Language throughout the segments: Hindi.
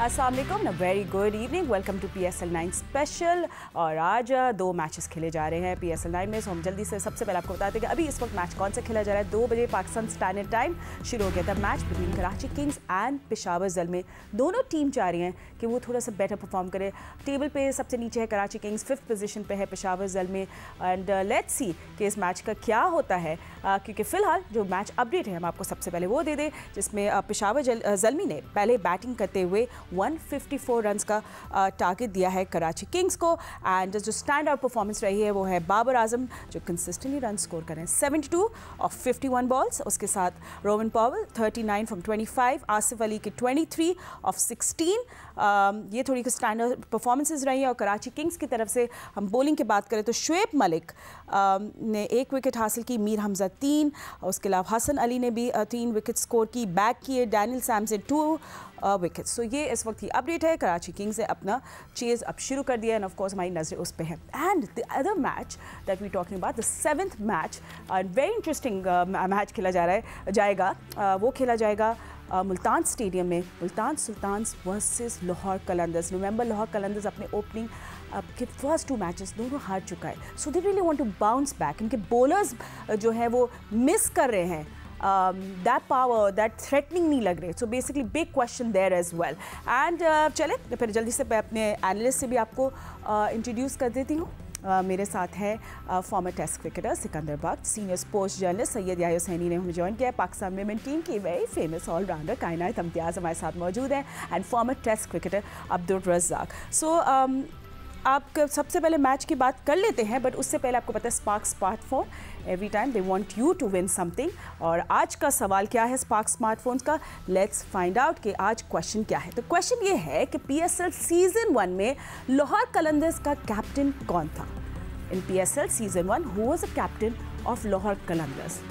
अस्सलाम वालेकुम, very good evening, welcome to PSL 9 special. और आज दो मैचेस खेले जा रहे हैं PSL 9 में। सो हम जल्दी से सबसे पहले आपको बताते हैं कि अभी इस वक्त मैच कौन सा खेला जा रहा है। 2 बजे पाकिस्तान स्टैंडर्ड टाइम शुरू हो गया था match between Karachi Kings and Peshawar Zalmi. दोनों टीम चाह रही हैं कि वो थोड़ा सा बेटर परफॉर्म करे। टेबल पे सबसे नीचे है कराची किंग्स, 5th पोजीशन पे है Peshawar Zalmi. And let's see कि इस मैच का क्या होता है, क्योंकि फ़िलहाल जो मैच अपडेट है हम आपको सबसे पहले वो दे दें, जिसमें पेशावर ज़ल्मी ने पहले बैटिंग करते हुए 154 रन्स का टारगेट दिया है कराची किंग्स को। एंड जो स्टैंड आउट परफॉर्मेंस रही है वो है बाबर आजम, जो कंसिस्टेंटली रन स्कोर करें 72 ऑफ 51 बॉल्स। उसके साथ Rowan Powell 39 from 25, Asif Ali के 23 ऑफ 16। ये थोड़ी स्टैंड आउट परफॉर्मेंसेज रही है। और कराची किंग्स की तरफ से हम बॉलिंग की बात करें तो शुएब मलिक ने 1 विकेट हासिल की, मीर हमजा 3, उसके अलावा हसन अली ने भी 3 विकेट स्कोर की, बैक किए डैनियल सैमसन 2 विकेट। सो ये इस वक्त की अपडेट है। कराची किंग्स ने अपना चेज़ अब शुरू कर दिया, एंड ऑफ कोर्स हमारी नज़रें उस पर हैं। And the other match that we talking about, the 7th match, very interesting match खेला जाएगा। वो खेला जाएगा मुल्तान स्टेडियम में, मुल्तान सुल्तान्स वर्सेस लाहौर कलंदर्स। रिमेंबर, लाहौर कलंदर्स अपने ओपनिंग के फर्स्ट 2 मैचेस दोनों हार चुका है। So they really want to bounce back. इनके बॉलर्स जो है वो मिस कर रहे हैं, that power, that threatening नहीं लग रहे। So basically big question there as well. And चले फिर जल्दी से मैं अपने एनालिस्ट से भी आपको इंट्रोड्यूस कर देती हूँ। मेरे साथ है former test cricketer Sikandar Bakhsh, senior sports journalist Syed Yahya Hussaini ने हमें ज्वाइन किया है। पाकिस्तान विमेन टीम की very famous allrounder Kainat Imtiaz हमारे साथ मौजूद है, and former test cricketer Abdul Razzaq. So आप सबसे पहले मैच की बात कर लेते हैं, बट उससे पहले आपको पता है Spark smartphone, every time they want you to win something. और आज का सवाल क्या है स्पार्क स्मार्टफोन्स का, लेट्स फाइंड आउट कि आज क्वेश्चन क्या है। तो क्वेश्चन ये है कि PSL सीजन 1 में लाहौर कलंदर्स का कैप्टन कौन था। इन PSL season 1 who was the captain of Lahore Qalandars?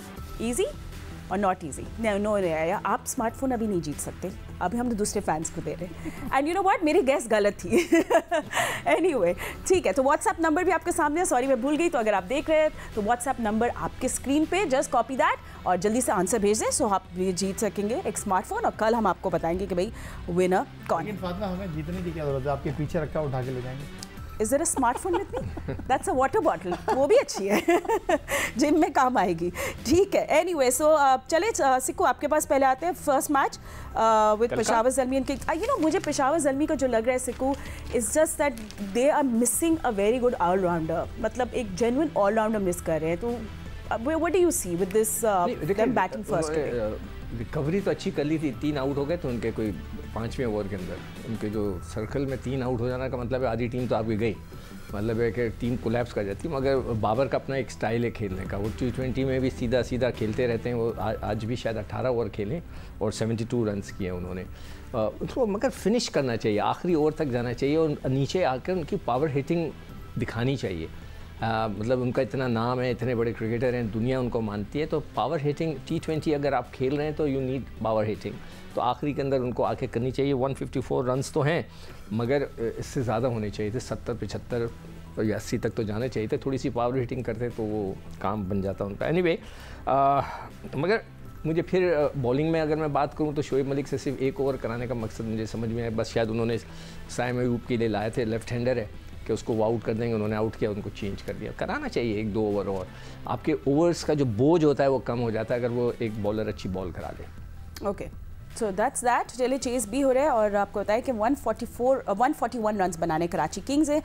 Easy और नॉट ईजी? नो आया, आप स्मार्टफोन अभी नहीं जीत सकते, अभी हम तो दूसरे फैंस को दे रहे हैं। एंड यू नो व्हाट, मेरी गैस गलत थी। एनीवे, ठीक है। तो व्हाट्सएप नंबर भी आपके सामने है, सॉरी मैं भूल गई। तो अगर आप देख रहे हैं तो व्हाट्सएप नंबर आपके स्क्रीन पे, जस्ट कॉपी दैट और जल्दी से आंसर भेज दें, सो आप ये जीत सकेंगे एक स्मार्टफोन। और कल हम आपको बताएंगे कि भाई विनर कौन है। फातिमा, हमें जीतने की क्या जरूरत है, आपके पीछे रखा उठा के ले जाएंगे। Is there a smartphone with me? That's a water bottle. वो भी अच्छी है, जिम में काम आएगी। ठीक है, anyway, so चले सिक्कू आपके पास पहले आते हैं first match with Peshawar Zalmi के। यू नो मुझे पेशावर ज़ल्मी का जो लग रहा है Sikku, is just that they are missing a very good allrounder, मतलब एक जेन्युइन ऑलराउंडर मिस कर रहे हैं। तो what do you see with this batting first? Recovery तो अच्छी कर ली थी, 3 आउट हो गए थे उनके कोई 5वें ओवर के अंदर। उनके जो सर्कल में 3 आउट हो जाना का मतलब है आधी टीम तो आपकी गई, मतलब है कि टीम कोलैप्स कर जाती है। मगर बाबर का अपना एक स्टाइल है खेलने का, वो T20 में भी सीधा सीधा खेलते रहते हैं। वो आज भी शायद 18 ओवर खेलें और 72 रन्स किए उन्होंने। तो मगर फिनिश करना चाहिए, आखिरी ओवर तक जाना चाहिए और नीचे आकर उनकी पावर हिटिंग दिखानी चाहिए। मतलब उनका इतना नाम है, इतने बड़े क्रिकेटर हैं, दुनिया उनको मानती है। तो पावर हिटिंग T20 अगर आप खेल रहे हैं तो यू नीड पावर हिटिंग, तो आखिरी के अंदर उनको आके करनी चाहिए। 154 रन्स तो हैं, मगर इससे ज़्यादा होने चाहिए थे, 70, 75 या 80 तक तो जाने चाहिए थे। थोड़ी सी पावर हिटिंग करते तो वो काम बन जाता उनका। एनीवे, मगर मुझे फिर बॉलिंग में अगर मैं बात करूं तो शोएब मलिक से सिर्फ 1 ओवर कराने का मकसद मुझे समझ में आया। बस शायद उन्होंने साइम अयूब के लिए लाए थे, लेफ्ट हैंडर है, कि उसको वो आउट कर देंगे, उन्होंने आउट किया, उनको चेंज कर दिया। कराना चाहिए 1-2 ओवर और, आपके ओवर्स का जो बोझ होता है वो कम हो जाता है अगर वो एक बॉलर अच्छी बॉल करा दे। Okay, so that's that. चलिए चेज़ भी हो रहा है और आपको बताया कि 141 रन्स बनाने कराची किंग्स है,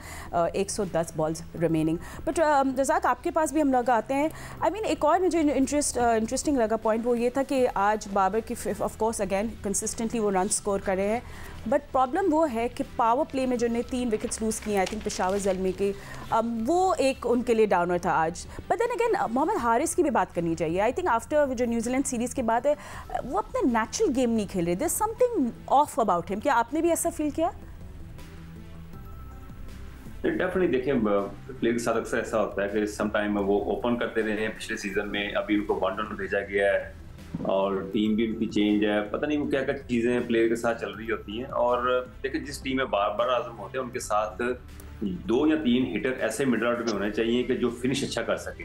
110 बॉल्स रिमेनिंग। बट रज़ाक, आपके पास भी हम लोग आते हैं। आई मीन एक और मुझे इंटरेस्टिंग लगा पॉइंट, वो ये था कि आज बाबर की ऑफ कोर्स अगेन कंसिस्टेंटली वो रन स्कोर कर रहे हैं, बट प्रॉब्लम वो है कि पावर प्ले में जो ने 3 विकेट्स लूज़ किए आई थिंक पेशावर ज़ल्मी के, वो एक उनके लिए डाउनर था आज। But then again Mohammad Haris की भी बात करनी चाहिए। आई थिंक आफ्टर जो न्यूजीलैंड सीरीज़ के बाद है, वो अपने नेचुरल गेम नहीं खेल रहे, there something of about him. क्या आपने भी ऐसा फील किया? डेफिनेटली देखें, प्लेयर के साथ अक्सर ऐसा होता है कि सम टाइम वो ओपन करते रहे हैं पिछले सीजन में, अभी उनको वन डाउन भेजा गया है और टीम भी उनकी चेंज है, पता नहीं वो क्या क्या चीज़ें प्लेयर के साथ चल रही होती हैं। और देखिए जिस टीम में बाबर आजम होते हैं उनके साथ 2 या 3 हिटर ऐसे मिडल ऑर्डर में होने चाहिए कि जो फिनिश अच्छा कर सके।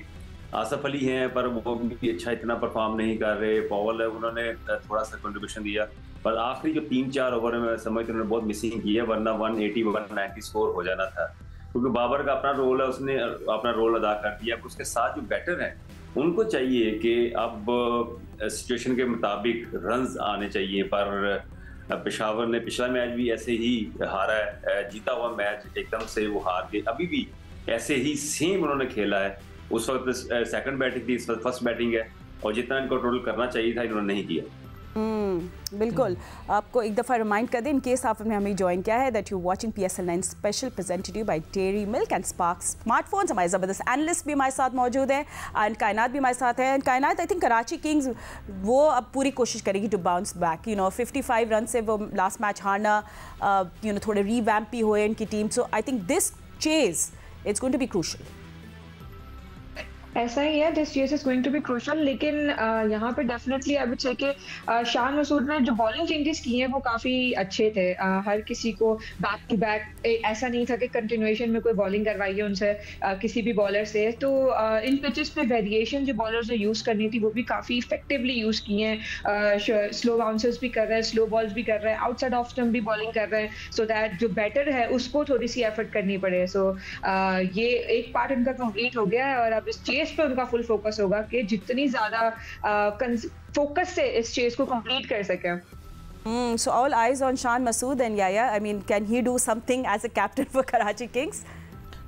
आसफ अली हैं पर वो भी अच्छा इतना परफॉर्म नहीं कर रहे। पॉवल है, उन्होंने थोड़ा सा कंट्रीब्यूशन दिया, पर आखिरी जो 3-4 ओवर में समझ उन्होंने बहुत मिसिंग की है, वरना 180 190 स्कोर हो जाना था। क्योंकि बाबर का अपना रोल है, उसने अपना रोल अदा कर दिया। उसके साथ जो बैटर हैं उनको चाहिए कि अब सिचुएशन के मुताबिक रन्स आने चाहिए। पर पेशावर ने पिछला मैच भी ऐसे ही हारा है, जीता हुआ मैच एकदम से वो हार के अभी भी ऐसे ही सेम उन्होंने खेला है। उस वक्त सेकंड बैटिंग थी, इस वक्त फर्स्ट बैटिंग है, और जितना इनको टोटल करना चाहिए था इन्होंने नहीं किया। बिल्कुल। आपको एक दफ़ा रिमाइंड कर दें, इन केस आपने हमें ज्वाइन किया है, that you watching PSL9 special presented you by Dairy Milk and Spark smartphones. हमारे ज़बरदस्त एनालिस्ट भी हमारे साथ मौजूद हैं एंड कायनात भी हमारे साथ है। एंड कायनात, आई थिंक कराची किंग्स वो अब पूरी कोशिश करेगी टू बाउंस बैक। 55 रन से वो लास्ट मैच हारना, थोड़े रीवैम्प भी हुए इनकी टीम। So I think this chase it's going to be crucial. ऐसा ही है, this chase is going to be crucial. लेकिन यहाँ पे डेफिनेटली आई वुड से कि शान मसूद ने जो बॉलिंग चेंजेस किए हैं वो काफ़ी अच्छे थे। हर किसी को बैक टू बैक, ऐसा नहीं था कि कंटिन्यूएशन में कोई बॉलिंग करवाई है उनसे किसी भी बॉलर से। तो इन पिचेस पे वेरिएशन जो बॉलर्स ने यूज़ करनी थी वो भी काफ़ी इफेक्टिवली यूज़ किए हैं। स्लो बाउंसर्स भी कर रहे हैं, स्लो बॉल्स भी कर रहे हैं, आउटसाइड ऑफ स्टंप भी बॉलिंग कर रहे हैं, सो दैट जो बैटर है उसको थोड़ी सी एफर्ट करनी पड़े। सो ये एक पार्ट उनका कंप्लीट हो गया है और अब इस चेस पे उनका फुल फोकस होगा कि जितनी ज्यादा फोकस से इस चेस को कंप्लीट कर सके। So all eyes on Shan Masood and Yaya. I mean, can he do something as a captain for Karachi Kings?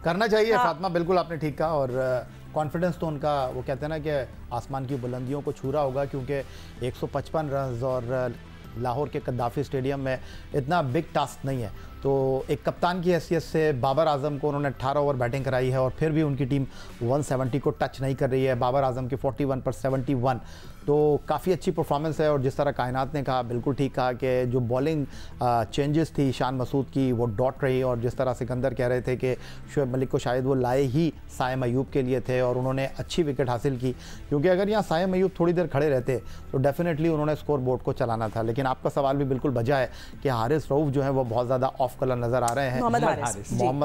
करना चाहिए फातिमा, बिल्कुल आपने ठीक कहा। और कॉन्फिडेंस तो उनका, वो कहते हैं ना कि आसमान की बुलंदियों को छू रहा होगा, क्योंकि 155 रन और लाहौर के कद्दाफी स्टेडियम में इतना बिग टास्क नहीं है। तो एक कप्तान की हैसियत से बाबर आजम को उन्होंने 18 ओवर बैटिंग कराई है और फिर भी उनकी टीम 170 को टच नहीं कर रही है। बाबर आजम की 41 पर 71, तो काफ़ी अच्छी परफॉर्मेंस है। और जिस तरह कायनात ने कहा, बिल्कुल ठीक कहा कि जो बॉलिंग चेंजेस थी शान मसूद की वो डॉट रही। और जिस तरह सिकंदर कह रहे थे कि शोएब मलिक को शायद वो लाए ही साइम अयूब के लिए थे और उन्होंने अच्छी विकेट हासिल की, क्योंकि अगर यहाँ साइम अयूब थोड़ी देर खड़े रहते तो डेफिनेटली उन्होंने स्कोर बोर्ड को चलाना था। लेकिन आपका सवाल भी बिल्कुल बजा है कि हारिस रऊफ जो है वो बहुत ज़्यादा ऑफ कलर नज़र आ रहे हैं। मोहम्मद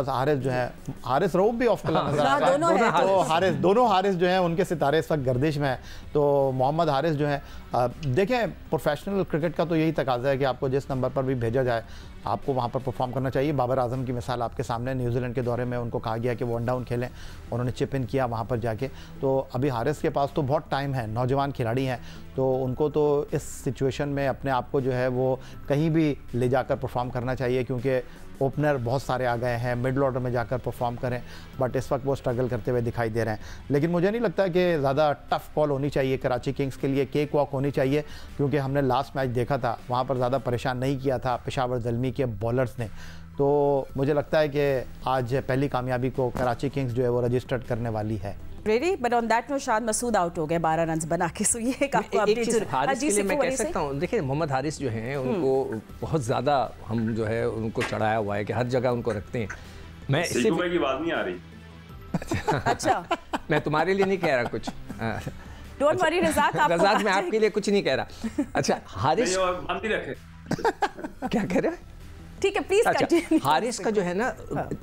हारिस जो है, हारिस रऊफ भी ऑफ कलर नज़र आ रहे हैं। तो दोनों हारिस जो हैं उनके सितारे इस वक्त गर्दिश में हैं। तो मोहम्मद हारिस जो है, देखें प्रोफेशनल क्रिकेट का तो यही तकाजा है कि आपको जिस नंबर पर भी भेजा जाए आपको वहाँ पर परफॉर्म करना चाहिए। बाबर आजम की मिसाल आपके सामने, न्यूजीलैंड के दौरे में उनको कहा गया कि वो वन डाउन खेलें, उन्होंने चिप इन किया वहाँ पर जाके। तो अभी हारिस के पास तो बहुत टाइम है, नौजवान खिलाड़ी हैं, तो उनको तो इस सिचुएशन में अपने आप को जो है वो कहीं भी ले जाकर परफॉर्म करना चाहिए, क्योंकि ओपनर बहुत सारे आ गए हैं, मिडल ऑर्डर में जाकर परफॉर्म करें। बट इस वक्त वो स्ट्रगल करते हुए दिखाई दे रहे हैं। लेकिन मुझे नहीं लगता कि ज़्यादा टफ कॉल होनी चाहिए कराची किंग्स के लिए, केक वॉक होनी चाहिए, क्योंकि हमने लास्ट मैच देखा था वहाँ पर ज़्यादा परेशान नहीं किया था पेशावर ज़ल्मी के बॉलर्स ने। तो मुझे लगता है कि आज पहली कामयाबी को कराची किंग्स जो है वो रजिस्टर्ड करने वाली है। Really? But on that note, शान मसूद आउट हो गए 12 रन बना के। सो ये एक आपको अपडेट हारिस के लिए मैं कह सकता हूँ, देखिए मोहम्मद हारिस जो हैं उनको बहुत ज़्यादा हम जो है उनको चढ़ाया हुआ है कि हर जगह उनको रखते हैं। मैं सिर्फ की बात नहीं आ रही। अच्छा, मैं तुम्हारे लिए नहीं कह रहा कुछ। डोंट वरी रज़ाक, रज़ाक मैं आपके लिए कुछ नहीं कह रहा। अच्छा हारिस क्या कह रहे हैं? ठीक है, प्लीज कंटिन्यू। हारिस का जो है ना,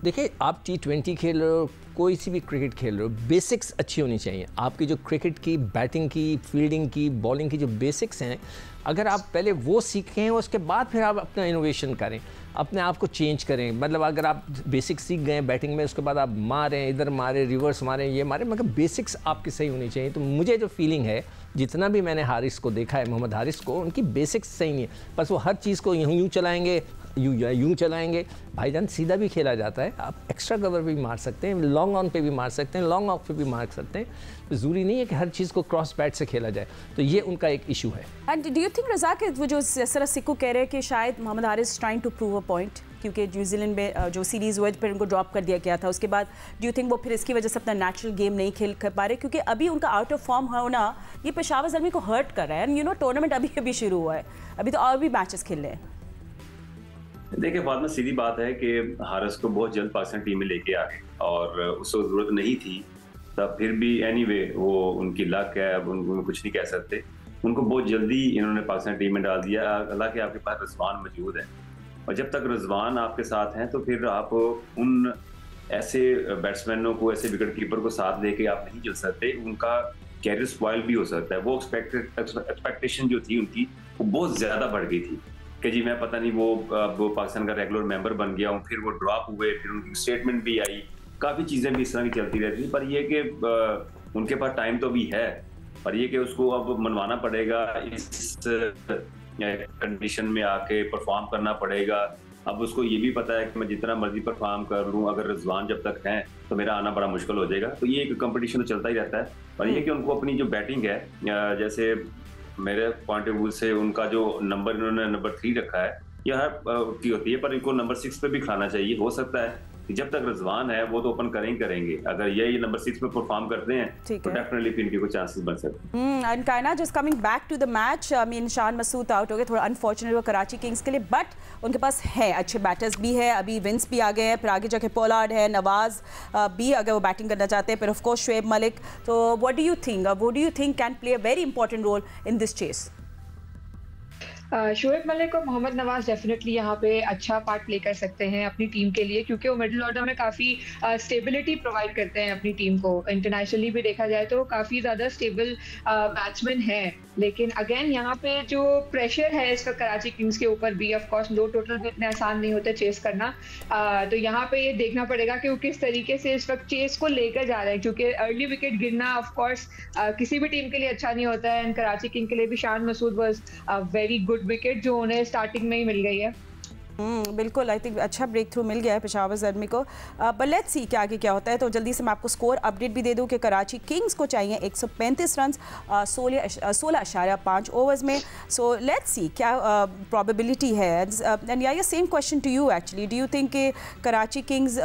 देखिए आप T20 खेल रहे हो, कोई सी भी क्रिकेट खेल रहे हो, बेसिक्स अच्छी होनी चाहिए। आपकी जो क्रिकेट की, बैटिंग की, फील्डिंग की, बॉलिंग की जो बेसिक्स हैं, अगर आप पहले वो सीखें उसके बाद फिर आप अपना इनोवेशन करें, अपने आप को चेंज करें। मतलब अगर आप बेसिक्स सीख गए बैटिंग में, उसके बाद आप मारें, इधर मारें, रिवर्स मारें, ये मारें, मगर बेसिक्स आपकी सही होनी चाहिए। तो मुझे जो फीलिंग है, जितना भी मैंने हारिस को देखा है, मोहम्मद हारिस को, उनकी बेसिक्स सही नहीं है। बस वो हर चीज़ को यूँ चलाएंगे, यूँ चलाएंगे। भाईजान सीधा भी खेला जाता है, आप एक्स्ट्रा कवर भी मार सकते हैं, लॉन्ग ऑन पे भी मार सकते हैं, लॉन्ग ऑफ पे भी मार सकते हैं। तो ज़रूरी नहीं है कि हर चीज़ को क्रॉस बैट से खेला जाए। तो ये उनका एक इशू है। And do you think Razzaq, वो जो सर सिक्को कह रहे हैं कि शायद Mohammad Haris trying to prove a point, क्योंकि न्यूजीलैंड में जो सीरीज़ हुआ फिर उनको ड्रॉप कर दिया गया था, उसके बाद डू यू थिंक वो फिर इसकी वजह से अपना नेचुरल गेम नहीं खेल कर पा रहे? क्योंकि अभी उनका आउट ऑफ फॉर्म होना ये पेशावर ज़ल्मी को हर्ट कर रहा है। एंड टूर्नामेंट अभी शुरू हुआ है, अभी तो और भी मैचेस खेल रहे हैं। देखिए फातिमा, सीधी बात है कि हारिस को बहुत जल्द पाकिस्तान टीम में लेके आ गए और उसको ज़रूरत नहीं थी, तब फिर भी एनीवे वो उनकी लक है, अब उनको कुछ नहीं कह सकते। उनको बहुत जल्दी इन्होंने पाकिस्तान टीम में डाल दिया। हालांकि आपके पास रिजवान मौजूद है, और जब तक रिजवान आपके साथ हैं तो फिर आप उन ऐसे बैट्समैनों को, ऐसे विकेट कीपर को साथ लेके आप नहीं चल सकते, उनका कैरियर स्पॉइल भी हो सकता है। वो एक्सपेक्टेशन जो थी उनकी वो बहुत ज्यादा बढ़ गई थी कि जी मैं पता नहीं वो पाकिस्तान का रेगुलर मेंबर बन गया हूँ, फिर वो ड्रॉप हुए, फिर उनकी स्टेटमेंट भी आई, काफी चीजें भी इस तरह की चलती रहती थी। पर ये कि उनके पास टाइम तो भी है, पर ये कि उसको अब मनवाना पड़ेगा, इस कंडीशन में आके परफॉर्म करना पड़ेगा। अब उसको ये भी पता है कि मैं जितना मर्जी परफॉर्म कर लूँ, अगर रिजवान जब तक हैं तो मेरा आना बड़ा मुश्किल हो जाएगा। तो ये एक कंपटीशन तो चलता ही रहता है। पर ये कि उनको अपनी जो बैटिंग है, जैसे मेरे पॉइंट ऑफ व्यू से उनका जो नंबर इन्होंने नंबर 3 रखा है, यह की होती है, पर इनको नंबर 6 पे भी खिलाना चाहिए। हो सकता है कि जब तक रिजवान है वो तो ओपन करेंगे, अगर ये नंबर 6 पे परफॉर्म करते हैं तो डेफिनेटली फिर इनके कुछ चांसेस बन सकते हैं। And Kaina just coming back to the match, I mean Shan Masood out हो गए, थोड़ा अनफॉर्चुनेट वो कराची किंग्स के लिए, बट उनके पास है अच्छे बैटर्स भी है, अभी विंस भी आ गए हैं, फिर आगे जाके पोलार्ड है, नवाज भी अगर वो बैटिंग करना चाहते हैं, फिर ऑफ कोर्स शुएब मलिक। तो what do you think can play a very important role in this chase? Shoaib Malik और मोहम्मद नवाज डेफिनेटली यहाँ पे अच्छा पार्ट प्ले कर सकते हैं अपनी टीम के लिए, क्योंकि वो मिडिल ऑर्डर में काफ़ी स्टेबिलिटी प्रोवाइड करते हैं अपनी टीम को। इंटरनेशनली भी देखा जाए तो काफ़ी ज़्यादा स्टेबल बैट्समैन है। लेकिन अगेन यहाँ पे जो प्रेशर है इसका कराची किंग्स के ऊपर भी, ऑफ कोर्स लो टोटल भी इतने आसान नहीं होते चेस करना। तो यहाँ पे ये देखना पड़ेगा कि वो किस तरीके से इस वक्त चेस को लेकर जा रहे हैं, क्योंकि अर्ली विकेट गिरना ऑफ कोर्स किसी भी टीम के लिए अच्छा नहीं होता है। एंड कराची किंग के लिए भी Shan Masood was very good wicket जो उन्हें स्टार्टिंग में ही मिल गई है। बिल्कुल, आई थिंक अच्छा ब्रेक थ्रू मिल गया है पेशावर ज़ल्मी को। बट लेट्स सी क्या आगे क्या होता है। तो जल्दी से मैं आपको स्कोर अपडेट भी दे दूं कि कराची किंग्स को चाहिए 135 रन 16.5 ओवर्स में। सो लेट्स सी क्या प्रोबेबिलिटी है। एंड या same question to you actually, do you think कि कराची किंग्स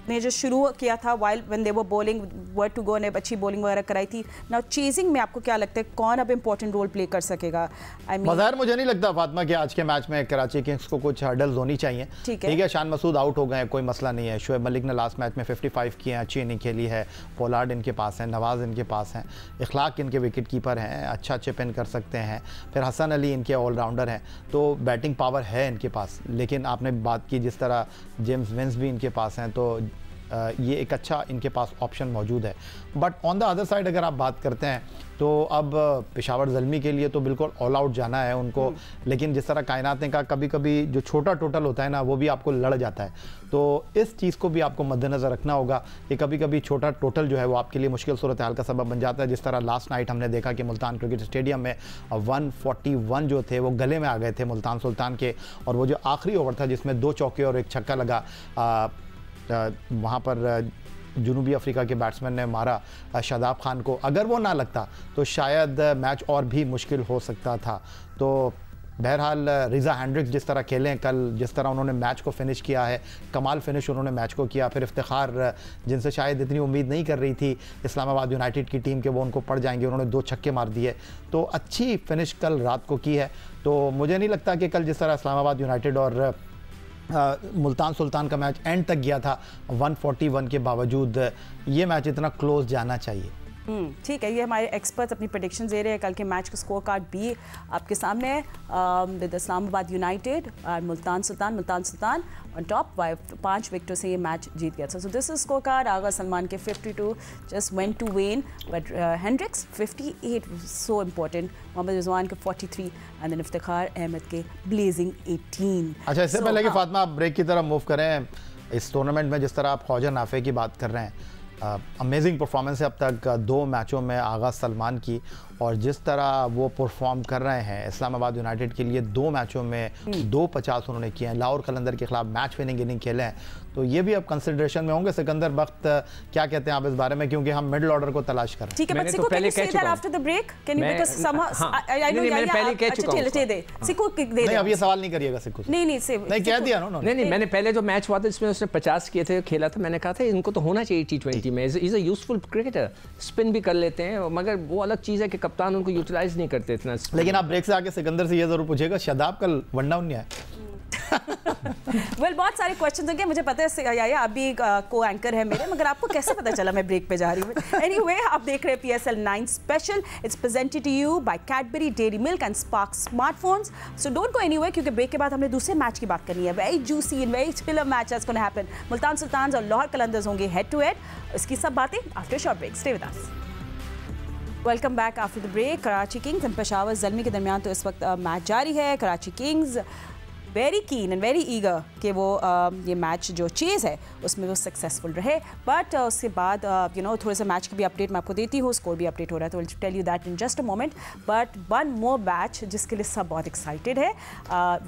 ने जो शुरू किया था while when they were bowling were to go, ने अच्छी बॉलिंग वगैरह कराई थी, नाउ चेजिंग में आपको क्या लगता है कौन अब इंपॉर्टेंट रोल प्ले कर सकेगा? आई मीन मज़ार मुझे नहीं लगता फातिमा कि आज के मैच में कराची किंग्स को कुछ हर्डल्स होनी चाहिए। ठीक है, शान मसूद आउट हो गए, कोई मसला नहीं है। शुएब मलिक ने लास्ट मैच में 55 किए हैं, अच्छी इनिंग खेली है। पोलार्ड इनके पास है, नवाज इनके पास हैं, इखलाक इनके विकेट कीपर हैं, अच्छा चिप इन कर सकते हैं। फिर हसन अली इनके ऑलराउंडर हैं, तो बैटिंग पावर है इनके पास। लेकिन आपने बात की जिस तरह जेम्स विंस भी इनके पास हैं, तो ये एक अच्छा इनके पास ऑप्शन मौजूद है। But on the other side अगर आप बात करते हैं तो अब पेशावर ज़ल्मी के लिए तो बिल्कुल ऑल आउट जाना है उनको। लेकिन जिस तरह कायनात ने कहा, कभी कभी जो छोटा टोटल होता है ना, वो भी आपको लड़ जाता है। तो इस चीज़ को भी आपको मद्देनज़र रखना होगा कि कभी कभी छोटा टोटल जो है वो आपके लिए मुश्किल सूरत हाल का सबब बन जाता है। जिस तरह लास्ट नाइट हमने देखा कि मुल्तान क्रिकेट स्टेडियम में 141 जो थे वो गले में आ गए थे मुल्तान सुल्तान के। और वो जो आखिरी ओवर था जिसमें 2 चौके और 1 छक्का लगा, वहाँ पर जनूबी अफ्रीका के बैट्समैन ने मारा शादाब खान को, अगर वो ना लगता तो शायद मैच और भी मुश्किल हो सकता था। तो बहरहाल रिज़ा हैंड्रिक्स जिस तरह खेले कल, जिस तरह उन्होंने मैच को फिनिश किया है, कमाल फिनिश उन्होंने मैच को किया। फिर इफ्तिखार जिनसे शायद इतनी उम्मीद नहीं कर रही थी इस्लामाबाद यूनाइटेड की टीम के, वो उनको पड़ जाएंगे, उन्होंने 2 छक्के मार दिए। तो अच्छी फिनिश कल रात को की है। तो मुझे नहीं लगता कि कल जिस तरह इस्लामाबाद यूनाइटेड और मुल्तान सुल्तान का मैच एंड तक गया था 141 के बावजूद, ये मैच इतना क्लोज जाना चाहिए। ठीक है, ये हमारे एक्सपर्ट्स अपनी प्रेडिक्शन दे रहे हैं। कल के मैच का स्कोर कार्ड भी आपके सामने है। इस्लामाबाद यूनाइटेड और मुल्तान सुल्तान ऑन टॉप 5 विकेटों से ये मैच जीत गया था। So this is score card. Agha Salman के 52 just went to vain, but Hendricks 58 so important, Mohammad Rizwan के 43 एंड देन इफ्तिखार अहमद के ब्लेजिंग 18। अच्छा, इससे पहले कि फातिमा आप ब्रेक की तरफ मूव करें, इस टूर्नामेंट में जिस तरह आप ख्वाजा नाफे की बात कर रहे हैं, अमेजिंग परफॉर्मेंस है अब तक 2 मैचों में आगा सलमान की। और जिस तरह वो परफॉर्म कर रहे हैं इस्लामाबाद यूनाइटेड के लिए, 2 मैचों में 250 उन्होंने किए हैं। लाहौर कलंदर के खिलाफ मैच विनिंग इनिंग खेले हैं, तो ये भी अब कंसिडरेशन में होंगे। सिकंदर बख्त क्या कहते हैं आप इस बारे में, क्योंकि हम मिडिल ऑर्डर को तलाश कर रहे हैं। ठीक है, मैंने तो पहले कह चुका हूं after the break can you because some I know मैंने पहले कह चुका हूं। सिक्को दे दे। नहीं, अब ये सवाल नहीं करिएगा सिक्को से। नहीं कह दिया ना। नहीं, मैंने पहले जो मैच हुआ था इसमें उसने 50 किए थे, खेला था, मैंने कहा था इनको तो होना चाहिए T20 में। Is a useful cricketer, spin भी कर लेते हैं, मगर वो अलग चीज़ है कि कप्तान उनको यूटिलाइज नहीं करते इतना। लेकिन आप ब्रेक से आके सिकंदर से ये जरूर पूछेगा, शादाब कल 1 डाउन नहीं आया। वेल बहुत सारे क्वेश्चन होंगे, मुझे पता है या आप भी को एंकर है मेरे, मगर आपको कैसे पता चला मैं ब्रेक पे जा रही हूँ? एनीवे, आप देख रहे हैं PSL 9 special. It's presented to you by Cadbury Dairy Milk and Spark smartphones. So don't go anywhere, क्योंकि ब्रेक के बाद हमने दूसरे मैच की बात करनी है. Very juicy and very thriller match is gonna happen. Multan Sultans और लाहौर कलंदर्स होंगे हेड टू हेड. इसकी सब बातें after short break. Stay with us. Welcome back after the break. Karachi Kings and Peshawar Zalmi के दरमियान तो इस वक्त मैच जारी है. Karachi Kings very keen and very eager कि वो ये मैच जो चेज़ है उसमें वो सक्सेसफुल रहे. बट उसके बाद थोड़े से मैच की भी अपडेट मैं आपको देती हूँ. स्कोर भी अपडेट हो रहा है, तो will tell you that in just a moment. But one more match जिसके लिए सब बहुत एक्साइटेड है,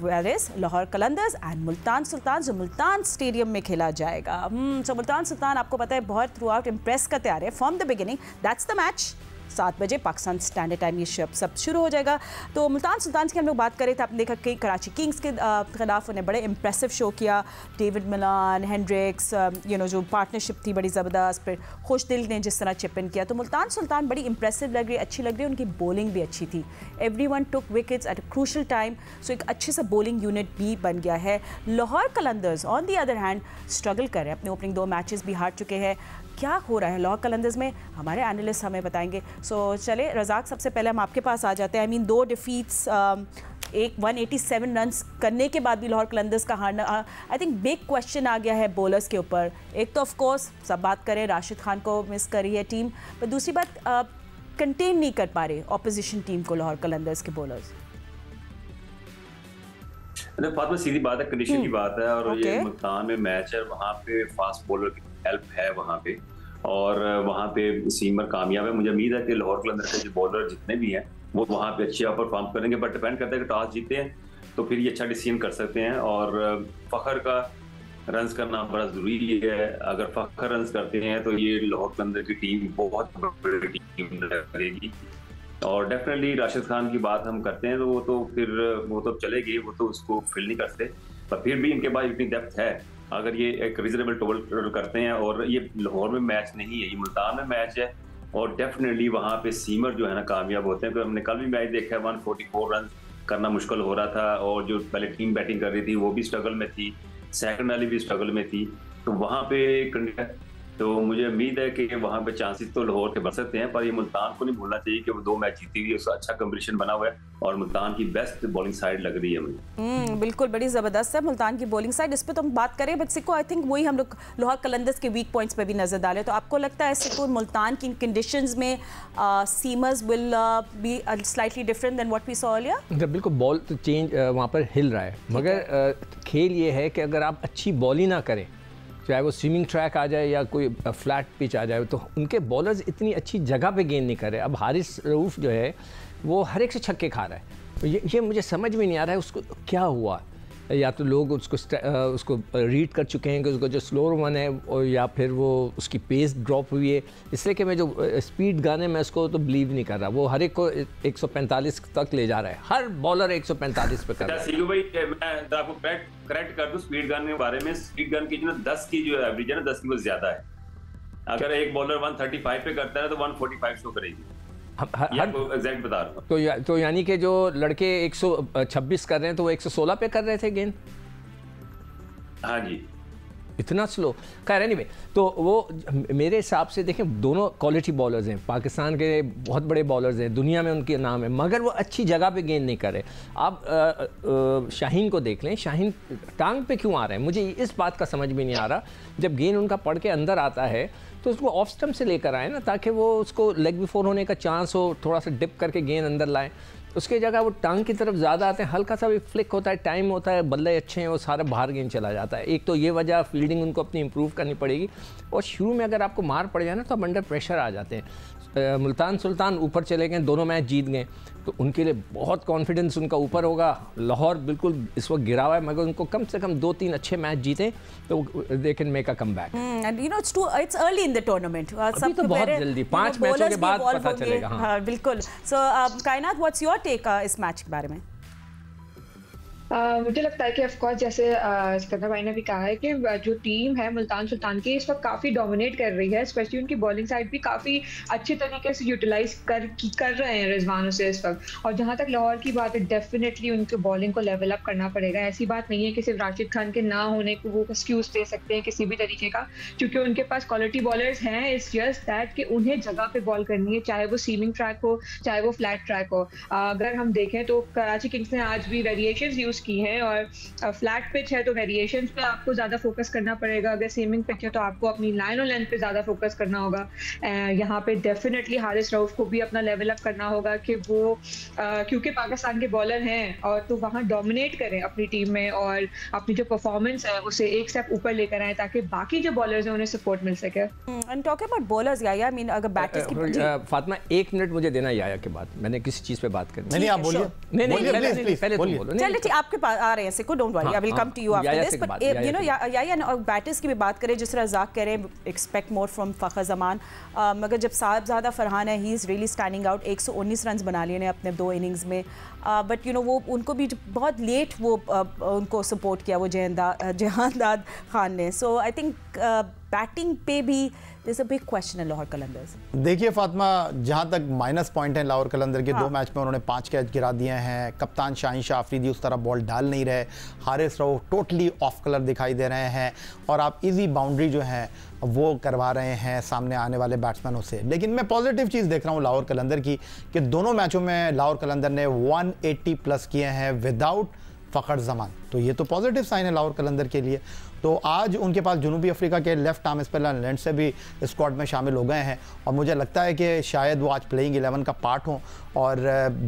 where is Lahore Qalandars and Multan Sultan, जो मुल्तान स्टेडियम में खेला जाएगा. सो मुल्तान सुल्तान आपको पता है बहुत थ्रू आउट इम्प्रेस करते आ रहे हैं from the beginning. That's the match. 7 बजे पाकिस्तान स्टैंडर्ड टाइम ये सब शुरू हो जाएगा. तो मुल्तान सुल्तान की हम लोग बात करें तो आपने देखा कि कराची किंग्स के खिलाफ उन्हें बड़े इंप्रेसिव शो किया. डेविड मिलान, हेंड्रिक्स, जो पार्टनरशिप थी बड़ी ज़बरदस्त. फिर खुशदिल ने जिस तरह चिप इन किया, तो मुल्तान सुल्तान बड़ी इंप्रेसिव लग रही है, अच्छी लग रही है. उनकी बॉलिंग भी अच्छी थी. Everyone took wickets at a crucial time. So एक अच्छे सा बॉलिंग यूनिट भी बन गया है. Lahore Qalandars on the other hand struggle कर रहे हैं. अपने ओपनिंग 2 मैचेस भी हार चुके हैं. क्या हो रहा है लाहौर कलंदर्स में, हमारे एनालिस्ट हमें बताएंगे. सो चले रज़ाक, सबसे पहले हम आपके पास आ जाते हैं. 2 डिफीट्स, एक 187 रन्स करने के बाद भी लाहौर कलंदर्स का हारना, आई थिंक बिग क्वेश्चन आ गया है बॉलर्स के ऊपर. एक तो ऑफ कोर्स सब बात करें, राशिद खान को मिस करी है टीम, पर दूसरी बात कंटेन नहीं कर पा रहे ऑपोजिशन टीम को लाहौर कलंदर्स के बॉलर्स. फातिमा, सीधी बात है, कंडीशन की बात है. और ये मुल्तान में मैच है, वहाँ पे फास्ट बॉलर की हेल्प है वहाँ पे, और वहाँ पे सीमर कामयाब है. मुझे उम्मीद है कि लाहौर कलंदर्स के जो बॉलर जितने भी हैं वो वहाँ पे अच्छे परफॉर्म करेंगे. बट डिपेंड करता है कि टॉस जीते हैं तो फिर ये अच्छा डिसीजन कर सकते हैं. और फ़खर का रन्स करना बड़ा ज़रूरी है. अगर फ़खर रन्स करते हैं तो ये लाहौर कलंदर की टीम बहुत बड़ी टीम लगेगी. और डेफिनेटली राशिद खान की बात हम करते हैं तो वो तो चलेगी, वो तो उसको फिल नहीं करते. पर फिर भी इनके पास इतनी डेप्थ है, अगर ये एक रीजनेबल टोटल करते हैं. और ये लाहौर में मैच नहीं है, ये मुल्तान में मैच है. और डेफिनेटली वहाँ पे सीमर जो है ना कामयाब होते हैं. तो हमने कल भी मैच देखा है, 144 रन करना मुश्किल हो रहा था. और जो पहले टीम बैटिंग कर रही थी वो भी स्ट्रगल में थी, सेकंड वाली भी स्ट्रगल में थी. तो वहाँ पे तो मुझे उम्मीद है कि वहाँ पे चांसेस तो लाहौर के बढ़ सकते हैं. पर ये मुल्तान को नहीं भूलना चाहिए कि वो 2 मैच जीती हुई है, उसका अच्छा कॉम्बिनेशन बना हुआ है. और मुल्तान की बेस्ट बॉलिंग साइड लग रही है मुझे. बिल्कुल, बड़ी ज़बरदस्त है मुल्तान की बॉलिंग साइड. इस पर तो हम बात करें, बट सिक्को आई थिंक वही हम लोग लाहौर कलंदर्स के वीक पॉइंट्स पे भी नजर डालें. तो आपको लगता है सिक्को मुल्तान की कंडीशंस में seamers will be slightly different than what we saw earlier? बिल्कुल, बॉल तो चेंज वहाँ पर हिल रहा है, मगर खेल ये है कि अगर आप अच्छी बॉलिंग ना करें, चाहे वो स्विमिंग ट्रैक आ जाए या कोई फ्लैट पिच आ जाए, तो उनके बॉलर्स इतनी अच्छी जगह पे गेंद नहीं कर रहे. अब हारिस रऊफ जो है वो हर एक से छक्के खा रहा है. ये मुझे समझ में नहीं आ रहा है उसको क्या हुआ. या तो लोग उसको रीड कर चुके हैं कि उसको जो स्लोअर वन है, और या फिर वो उसकी पेस ड्रॉप हुई है. इसलिए कि मैं जो स्पीड गाने में उसको तो बिलीव नहीं कर रहा. वो हर एक को 145 तक ले जा रहा है, हर बॉलर 145 पे कर रहा है. सीलू भाई, मैं आपको करेक्ट कर दूं स्पीड गन के बारे में. स्पीड गन की जो 10 की जो एवरेज है ना, 10 की वो ज्यादा है. अगर एक बॉलर 135 पे करता है तो 145 शो करेगी. एग्जैक्ट बता रहा हूं. तो यानी कि जो लड़के 126 कर रहे हैं तो वो 116 पे कर रहे थे गेंद. हाँ जी, इतना स्लो. खैर एनीवे, तो वो मेरे हिसाब से देखें, दोनों क्वालिटी बॉलर्स हैं, पाकिस्तान के बहुत बड़े बॉलर्स हैं, दुनिया में उनके नाम है, मगर वो अच्छी जगह पे गेंद नहीं करे. आप शाहीन को देख लें, शाहीन टांग पे क्यों आ रहे हैं, मुझे इस बात का समझ भी नहीं आ रहा. जब गेंद उनका पड़ के अंदर आता है तो उसको ऑफ स्टम्प से लेकर आए ना, ताकि वो उसको लेग बिफोर होने का चांस हो, थोड़ा सा डिप करके गेंद अंदर लाएं. उसके जगह वो टांग की तरफ ज़्यादा आते हैं, हल्का सा भी फ्लिक होता है, टाइम होता है, बल्ले अच्छे हैं, वो सारा बाहर गेंद चला जाता है. एक तो ये वजह, फील्डिंग उनको अपनी इंप्रूव करनी पड़ेगी. और शुरू में अगर आपको मार पड़ जाए ना तो आप अंडर प्रेशर आ जाते हैं. मुल्तान सुल्तान ऊपर चले गए, दोनों मैच जीत गए, तो उनके लिए बहुत कॉन्फिडेंस उनका ऊपर होगा. लाहौर बिल्कुल इस वक्त गिरा हुआ है, मगर उनको कम से कम 2-3 अच्छे मैच जीते तो they can make a comeback. And you know it's early in the tournament. अभी तो बहुत जल्दी, 5 मैचों के बाद पता चलेगा. हाँ बिल्कुल. सो कायनात, व्हाट्स योर टेक इस मैच के बारे में? मुझे लगता है कि ऑफ कोर्स जैसे सिकंदर भाई ने भी कहा है कि जो टीम है मुल्तान सुल्तान की इस वक्त काफ़ी डोमिनेट कर रही है, स्पेशली उनकी बॉलिंग साइड भी काफ़ी अच्छे तरीके से यूटिलाइज कर रहे हैं रिजवान उसे इस वक्त। और जहाँ तक लाहौर की बात है, डेफिनेटली उनके बॉलिंग को लेवल अप करना पड़ेगा। ऐसी बात नहीं है कि सिर्फ राशिद खान के ना होने को वो एक्सक्यूज दे सकते हैं किसी भी तरीके का, क्योंकि उनके पास क्वालिटी बॉलर्स हैं। इट्स जस्ट दैट कि उन्हें जगह पे बॉल करनी है, चाहे वो सीमिंग ट्रैक हो चाहे वो फ्लैट ट्रैक हो। अगर हम देखें तो कराची किंग्स ने आज भी वेरिएशंस यूज़ की हैं, और फ्लैट पिच है तो वेरिएशंस पे आपको ज़्यादा फोकस करना पड़ेगा। अगर सीमिंग पिच है तो आपको अपनी लाइन और लेंथ पे ज़्यादा फोकस करना होगा। यहाँ पे डेफिनेटली हारिस रऊफ को भी अपना लेवल अप करना होगा कि वो क्योंकि पाकिस्तान के बॉलर हैं और तो वहाँ डोमिनेट करें अपनी टीम में और अपनी जो परफॉर्मेंस है उसे एक स्टेप ऊपर लेकर आए ताकि बाकी जो बॉलर्स हैं उन्हें सपोर्ट मिल सके। And talking about bowlers, Yahya, I mean अगर बैटर्स की फातिमा 1 मिनट मुझे देना याया के बाद, मैंने किसी चीज़ पे बात करनी। नहीं आप बोलिए। नहीं पहले तुम बोलो। चलिए ठीक, आपके पास आ रहे हैं Siko, don't worry, I will come to you after this. But you know Yahya, batters की भी बात करें, जिस तरह रज़ाक कह रहे हैं एक्सपेक्ट मोर फ्रॉम फ़खर ज़मान, मगर जब साहिबज़ादा फरहान है, he is really standing out. 119 run बना लिए ने अपने 2 इनिंग्स में, बट यू नो वो उनको भी बहुत लेट वो उनको सपोर्ट किया वो जहानदाद खान ने। सो आई थिंक बैटिंग पे भी there's a big question in Lahore Qalandars. देखिए फातिमा, जहाँ तक माइनस पॉइंट है लाहौर कलंदर के, 2 मैच में उन्होंने 5 कैच गिरा दिए हैं। कप्तान शाहीन शाह अफरीदी उस तरह बॉल डाल नहीं रहे। Haris Rauf totally off colour दिखाई दे रहे हैं, और आप इजी बाउंड्री जो है वो करवा रहे हैं सामने आने वाले बैट्समैनों से। लेकिन मैं पॉजिटिव चीज़ देख रहा हूँ लाहौर कलंदर की कि दोनों मैचों में लाहौर कलंदर ने 180 प्लस किए हैं विदाउट फ़खर ज़मान, तो ये तो पॉजिटिव साइन है लाहौर कलंदर के लिए। तो आज उनके पास जनूबी अफ्रीका के लेफ्ट आर्म स्पिनर लेंस से भी स्क्वाड में शामिल हो गए हैं, और मुझे लगता है कि शायद वो आज प्लेइंग 11 का पार्ट हों। और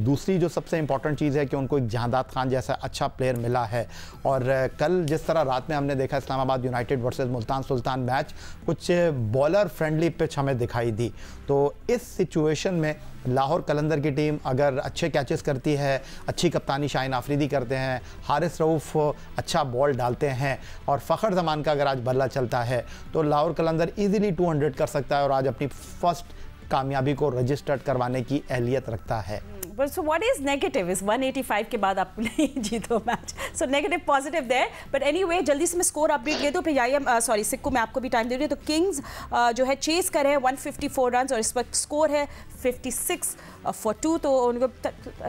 दूसरी जो सबसे इंपॉर्टेंट चीज़ है कि उनको एक जहांदाद खान जैसा अच्छा प्लेयर मिला है। और कल जिस तरह रात में हमने देखा Islamabad United versus Multan Sultan match, कुछ बॉलर फ्रेंडली पिच हमें दिखाई दी। तो इस सिचुएशन में लाहौर कलंदर की टीम अगर अच्छे कैचेस करती है, अच्छी कप्तानी शाहीन आफरीदी करते हैं, हारिस रऊफ अच्छा बॉल डालते हैं, और फ़खर ज़मान का अगर आज बल्ला चलता है, तो लाहौर कलंदर इजीली 200 कर सकता है और आज अपनी फर्स्ट कामयाबी को रजिस्टर्ड करवाने की अहलियत रखता है। But so what is negative? Is 185 के बाद आप नहीं जीतो match, so negative positive there. But anyway, जल्दी से मैं स्कोर अपडेट दे दूँ, फिर याया सॉरी सिक्को मैं आपको भी टाइम दे रही हूँ। तो किंग्स जो है चेस कर रहे हैं 154 रन, और इस वक्त स्कोर है 56 for 2, तो उनको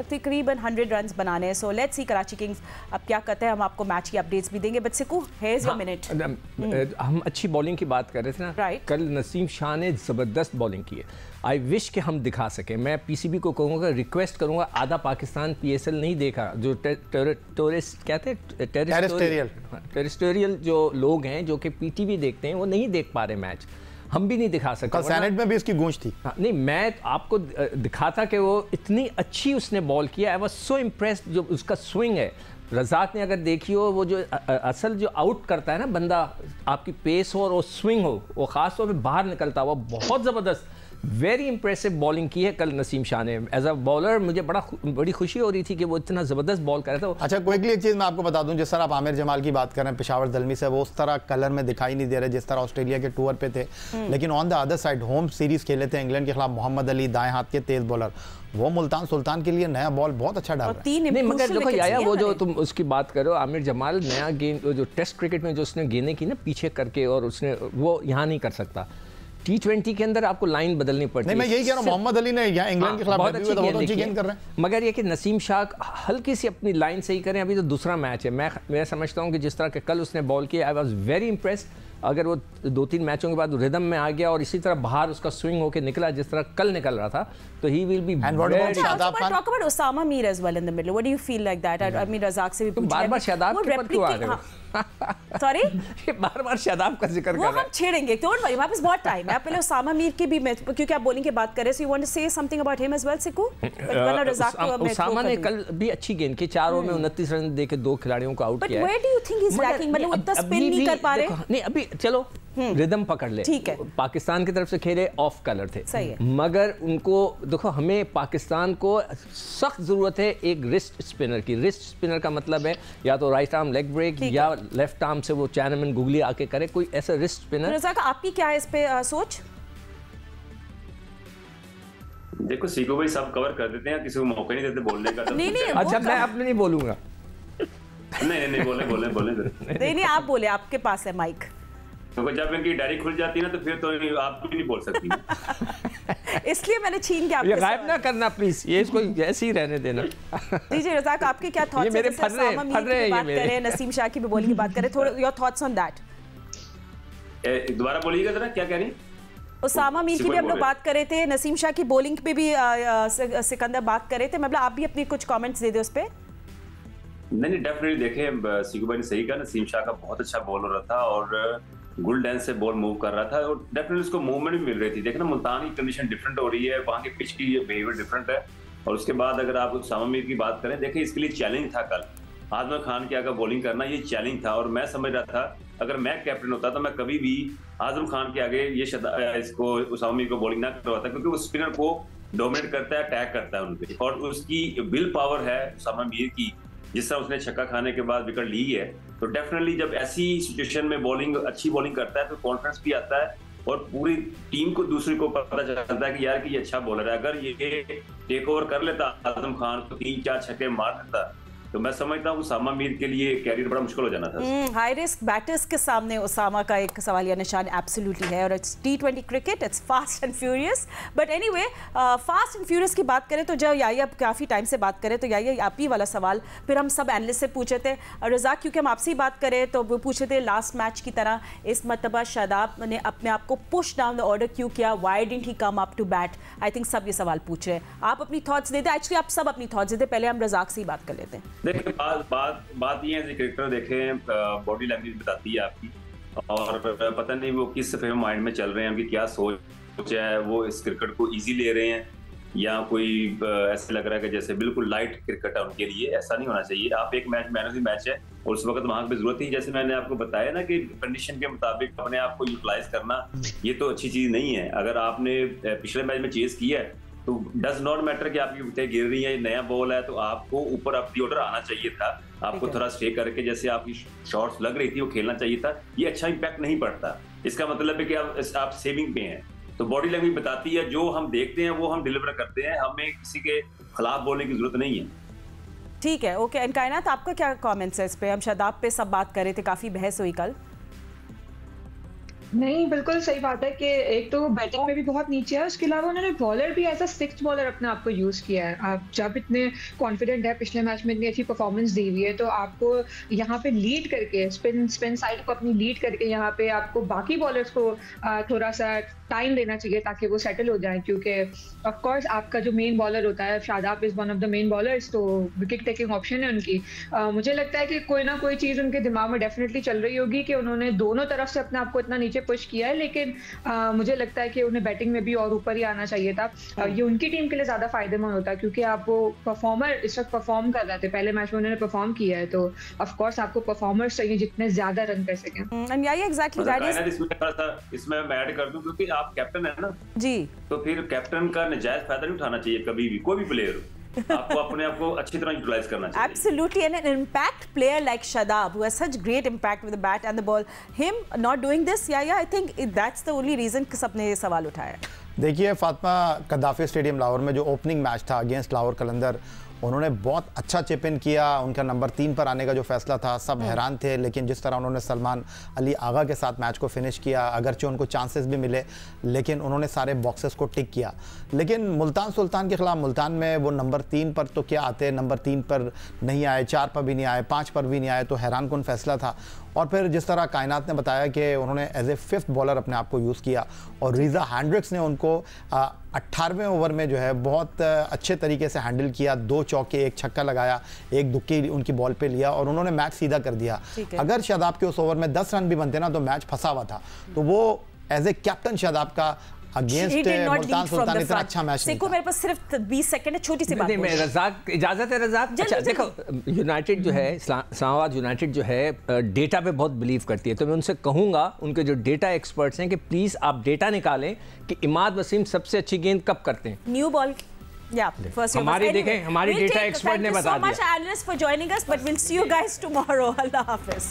तकरीबन 100 रन बनाने हैं। So let's see Karachi Kings अब क्या करते हैं, हम आपको मैच की अपडेट्स भी देंगे। But सिक्को, here is your minute. हम अच्छी बॉलिंग की बात कर रहे थे ना, राइट। कल नसीम शाह ने ज़बरदस्त बॉलिंग की है। आई विश कि हम दिखा सकें। मैं पीसीबी को कहूँगा, रिक्वेस्ट करूँगा, आधा पाकिस्तान पीएसएल नहीं देखा, जो टूरिस्ट कहते हैं टेरिस्टोरियल जो लोग हैं जो कि पीटीवी देखते हैं, वो नहीं देख पा रहे मैच। हम भी नहीं दिखा सकते। कल सेनेट में भी इसकी गूंज थी। नहीं, मैं आपको दिखाता कि वो इतनी अच्छी उसने बॉल किया। I was so impressed. जो उसका स्विंग है, रज़ाक ने अगर देखी हो, वो जो असल जो आउट करता है ना बंदा, आपकी पेस हो और वो स्विंग हो, वो ख़ास तौर पे बाहर निकलता हुआ, बहुत ज़बरदस्त वेरी इंप्रेसिव बॉलिंग की है कल नसीम शाह ने। एज अ बॉलर मुझे बड़ी खुशी हो रही थी कि वो इतना ज़बरदस्त बॉल कर रहा था। अच्छा, क्विकली एक चीज़ मैं आपको बता दूं, जिस तरह आप आमिर जमाल की बात कर रहे हैं पेशावर दलमी से, वो उस तरह कलर में दिखाई नहीं दे रहे जिस तरह ऑस्ट्रेलिया के टूर पे थे। लेकिन on the other side home series खेले थे इंग्लैंड के खिलाफ, मोहम्मद अली दाएं हाथ के तेज़ बॉलर, वो मुल्तान सुल्तान के लिए नया बॉल बहुत अच्छा डाल रहा है। नहीं, मगर देखो याया, वो जो तुम उसकी बात करो, आमिर जमाल नया गेंद जो टेस्ट क्रिकेट में जो उसने गेंदें की ना पीछे करके, और उसने वो यहाँ नहीं कर सकता। T20 के अंदर आपको लाइन बदलनी पड़ती है। मैं यही कह रहा हूँ, मोहम्मद अली ने यहाँ इंग्लैंड के खिलाफ बहुत अच्छी गेंद कर रहे हैं। मगर ये कि नसीम शाह हल्की सी अपनी लाइन सही करें। अभी तो दूसरा मैच है, मैं समझता हूँ कि जिस तरह के कल उसने बॉल किया, आई वाज वेरी इंप्रेस्ड। अगर वो 2-3 मैचों के बाद रिदम में आ गया और इसी तरह बाहर उसका स्विंग होकर निकला जिस तरह कल निकल रहा था, तो he will be very. Shadab Khan, talk about Usama Mir as well in the middle, what do you feel like that? I mean Razzaq से भी पूछा, बार-बार शादाब के ऊपर क्यों आ रहे हो? सॉरी, ये बार-बार शादाब का जिक्र कर रहे हैं। हम छेड़ेंगे, डोंट वरी, हमारे पास बहुत टाइम है। आप पहले उसामा मीर की भी, क्योंकि आप बॉलिंग की बात कर रहे हैं, so you want to say something about him as well Siku? Usama ने कल भी अच्छी गेंद की, 4 ओवर में 29 रन देके 2 खिलाड़ियों को आउट किया है। But where do you think he is lacking? मतलब उतना स्पिन नहीं कर पा रहे। नहीं, अभी चलो रिदम पकड़ ले, ठीक है। पाकिस्तान की तरफ से खेले, ऑफ कलर थे, सही है। मगर उनको देखो, हमें पाकिस्तान को सख्त जरूरत है एक रिस्ट स्पिनर की। रिस्ट स्पिनर का मतलब है या तो राइट आर्म लेग ब्रेक या लेफ्ट आर्म से वो चैनमैन गुगली आके करे, कोई ऐसा रिस्ट स्पिनर। रज़ाक, आपकी क्या है इस पे सोच? देखो सीको भाई सब कवर कर देते हैं, किसी को मौका नहीं देते बोलने का। नहीं, अच्छा, मैं अपने नहीं बोलूंगा। नहीं बोले नहीं आप बोले, आपके पास है माइक। तो जब इनकी डायरी खुल जाती है ना तो फिर तो आप भी नहीं बोल सकती। इसलिए मैंने छीन के आपके गायब ना करना प्लीज, ये इसको ऐसे ही रहने देना। जी रज़ाक, आपके क्या थॉट्स हैं? मेरे फट रहे बात करें, नसीम शाह की भी बॉलिंग की बात करें, थोड़ा योर थॉट्स ऑन दैट। दोबारा बोलिएगा जरा, क्या कह रही? उसामा मीर की भी हम लोग बात कर रहे थे, नसीम शाह की बॉलिंग पे भी सिकंदर बात कर रहे थे, मतलब आप भी अपनी कुछ कमेंट्स दे दे उस पे। नहीं डेफिनेटली देखें, सीकू भाई ने सही कहा, नसीम शाह का बहुत अच्छा बॉलर था और गुल डांस से बॉल मूव कर रहा था और डेफिनेटली उसको मूवमेंट भी मिल रही थी। देखना मुल्तान की कंडीशन डिफरेंट हो रही है, वहाँ के पिच की बिहेवियर डिफरेंट है। और उसके बाद अगर आप उसामा मीर की बात करें, देखिए इसके लिए चैलेंज था कल आजम खान के आगे बॉलिंग करना, ये चैलेंज था। और मैं समझ रहा था अगर मैं कैप्टन होता तो मैं कभी भी आजम खान के आगे ये इसको उसामा मीर को बॉलिंग ना करवाता, क्योंकि वो स्पिनर को डोमिनेट करता है, अटैक करता है उनपे, और उसकी विल पावर है उसामा मीर की। जिस तरह उसने छक्का खाने के बाद विकेट ली है, तो डेफिनेटली जब ऐसी सिचुएशन में बॉलिंग अच्छी बॉलिंग करता है तो कॉन्फिडेंस भी आता है और पूरी टीम को दूसरी को पता चलता है कि यार कि ये अच्छा बॉलर है। अगर ये टेक ओवर कर लेता आजम खान तो 3-4 छक्के मार देता, तो मैं समझता हूँ उसामा मीर के लिए कैरियर बड़ा मुश्किल हो जाना था। हाई रिस्क बैटर्स के सामने उसामा का एक सवालिया निशान एब्सोल्युटली है, और it's T20 cricket, it's fast and furious. But anyway, fast and furious की बात करें तो जब याया काफ़ी टाइम से बात करें तो याया आप ही वाला सवाल फिर हम सब एनालिस्ट से पूछे थे। रज़ाक, क्योंकि हम आपसे ही बात करें तो वो पूछे थे लास्ट मैच की तरह इस मरतबा शादाब ने अपने आप को पुश डाउन द ऑर्डर क्यों किया, why didn't he come up to bat. I think सब ये सवाल पूछ रहे हैं, आप अपनी थॉट्स दे दें। एक्चुअली आप सब अपनी थॉट्स दे दें, पहले हम रज़ाक से ही बात कर लेते हैं। देखिए बात ये है, क्रिकेटर देखें बॉडी लैंग्वेज बताती है आपकी, और पता नहीं वो किस फ्रेम माइंड में चल रहे हैं, उनकी क्या सोच है, वो इस क्रिकेट को इजी ले रहे हैं या कोई ऐसे लग रहा है कि जैसे बिल्कुल लाइट क्रिकेट है उनके लिए। ऐसा नहीं होना चाहिए। आप एक match man of the match है और उस वक्त वहां पे जरूरत थी, जैसे मैंने आपको बताया ना कि कंडीशन के मुताबिक अपने आप को यूटिलाइज करना, ये तो अच्छी चीज नहीं है। अगर आपने पिछले मैच में चेज किया है तो डज नॉट मैटर कि आपकी विकेट गिर रही है, नया बॉल है, तो आपको ऊपर अप दी ऑर्डर आना चाहिए था। आपको थोड़ा स्टे करके जैसे आपकी शॉट्स लग रही थी वो खेलना चाहिए था। ये अच्छा इंपैक्ट नहीं पड़ता, इसका मतलब है कि आप सेविंग पे हैं। तो बॉडी लैंग्वेज बताती है, जो हम देखते हैं वो हम डिलीवर करते हैं, हमें किसी के खिलाफ बोलने की जरूरत नहीं है। ठीक है, ओके। कायनात, आपका क्या कमेंट्स है इस पे? हम शादाब पे सब बात कर रहे थे, काफी बहस हुई कल। नहीं, बिल्कुल सही बात है कि एक तो बैटिंग में भी बहुत नीचे है, उसके अलावा उन्होंने बॉलर भी एज अ सिक्स्थ बॉलर अपने आप को यूज किया है। आप जब इतने कॉन्फिडेंट है, पिछले मैच में इतनी अच्छी परफॉर्मेंस दी हुई है, तो आपको यहाँ पे लीड करके स्पिन साइड को अपनी लीड करके यहाँ पे आपको बाकी बॉलर्स को थोड़ा सा टाइम देना चाहिए ताकि वो सेटल हो जाए, क्योंकि ऑफ कोर्स आपका जो मेन बॉलर होता है, Shadab is one of the main bowlers, तो विकेट टेकिंग ऑप्शन है उनकी। मुझे लगता है कि कोई ना कोई चीज़ उनके दिमाग में डेफिनेटली चल रही होगी कि उन्होंने दोनों तरफ से अपने आप को इतना नीचे पुश किया है, लेकिन मुझे लगता है कि उन्हें बैटिंग में भी और ऊपर ही आना चाहिए था। ये उनकी टीम के लिए ज़्यादा फायदेमंद होता है, क्योंकि आप वो परफॉर्मर इस वक्त परफॉर्म कर रहे थे, पहले मैच में उन्होंने परफॉर्म किया है, तो ऑफ कोर्स आपको परफॉर्मर्स चाहिए जितने ज़्यादा रन कर सकें। इसमें मैं ऐड कर दूं, क्योंकि आप कैप्टन है ना जी, तो फिर कैप्टन का नजायज फायदा नहीं उठाना चाहिए कभी भी, कोई भी प्लेयर हो। आपको अपने आप को अच्छी तरह यूटिलाइज करना चाहिए। Absolutely, and an impact player like Shadab, who has such great impact with the bat and the ball, him not doing this, I think that's the only reason कि सबने ये सवाल उठाया। देखिए फातिमा, कद्दाफी स्टेडियम लाहौर में जो ओपनिंग मैच था अगेंस्ट लाहौर कलंदर, उन्होंने बहुत अच्छा चिप इन किया। उनका नंबर 3 पर आने का जो फैसला था, सब हैरान थे, लेकिन जिस तरह उन्होंने सलमान अली आगा के साथ मैच को फिनिश किया, अगरचे उनको चांसेस भी मिले, लेकिन उन्होंने सारे बॉक्सेस को टिक किया। लेकिन मुल्तान सुल्तान के खिलाफ मुल्तान में वो नंबर 3 पर तो क्या आते, नंबर 3 पर नहीं आए, 4 पर भी नहीं आए, 5 पर भी नहीं आए, तो हैरान कुन फैसला था। और फिर जिस तरह कायनात ने बताया कि उन्होंने एज ए 5th बॉलर अपने आप को यूज़ किया, और रीज़ा हैंड्रिक्स ने उनको 18वें ओवर में जो है बहुत अच्छे तरीके से हैंडल किया। 2 चौके, 1 छक्का लगाया, 1 दुक्की उनकी बॉल पे लिया और उन्होंने मैच सीधा कर दिया। अगर शादाब के उस ओवर में 10 रन भी बनते ना तो मैच फंसा हुआ था। तो वो एज ए कैप्टन शादाब का अगेंस्ट मुल्तान सुल्तान इतना अच्छा मैच नहीं था। मेरे पास सिर्फ 20 सेकंड है, छोटी सी बात। नहीं, मैं रज़ाक, इजाजत है रज़ाक? अच्छा देखो, यूनाइटेड जो है, इस्लामाबाद यूनाइटेड जो है डेटा पे बहुत बिलीव करती है, तो मैं उनसे कहूंगा, उनके जो डेटा एक्सपर्ट्स हैं, कि प्लीज आप डेटा निकालें कि इमाद वसीम सबसे अच्छी गेंद कब करते हैं। न्यू बॉल हमारी देखें, हमारी डेटा एक्सपर्ट ने बता दिया। Thank you so much, analysts, for joining us, but we'll see you guys tomorrow. Allah Hafiz.